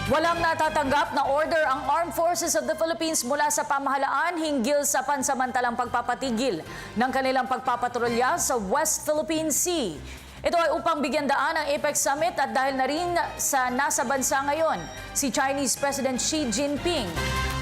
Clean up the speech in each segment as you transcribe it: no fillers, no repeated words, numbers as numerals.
Walang natatanggap na order ang Armed Forces of the Philippines mula sa pamahalaan hinggil sa pansamantalang pagpapatigil ng kanilang pagpapatrolya sa West Philippine Sea. Ito ay upang bigyan daan ang APEC Summit at dahil na rin sa nasa bansa ngayon, si Chinese President Xi Jinping.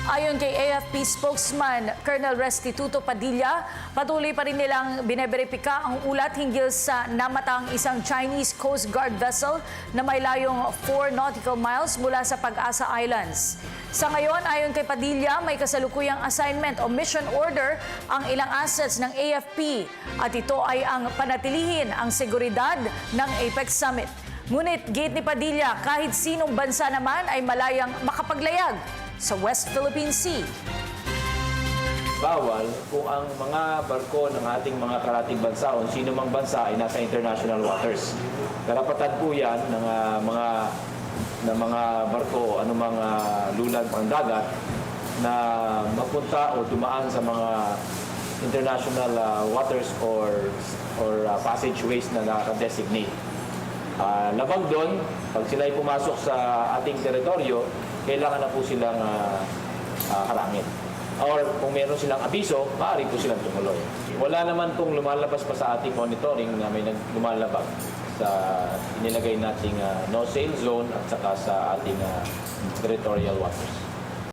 Ayon kay AFP spokesman Colonel Restituto Padilla, patuloy pa rin nilang bineberipika ang ulat hinggil sa namatang isang Chinese Coast Guard vessel na may layong 4 nautical miles mula sa Pag-asa Islands. Sa ngayon, ayon kay Padilla, may kasalukuyang assignment o mission order ang ilang assets ng AFP at ito ay ang panatilihin ang seguridad ng APEC Summit. Ngunit gate ni Padilla, kahit sinong bansa naman ay malayang makapaglayag sa West Philippine Sea. Bawal kung ang mga barko ng ating mga karating bansa o sino mang bansa ay nasa international waters. Karapatan po yan ng mga barko o anumang lulan pang dagat na mapunta o dumaan sa mga international waters or passageways na naka-designate. Labag doon, pag sila ay pumasok sa ating teritoryo, kailangan na po silang harangin. Or kung meron silang abiso, maaari po silang tumuloy. Wala naman pong lumalabas pa sa ating monitoring na may lumalabag sa inilagay nating no-sail zone at saka sa ating territorial waters.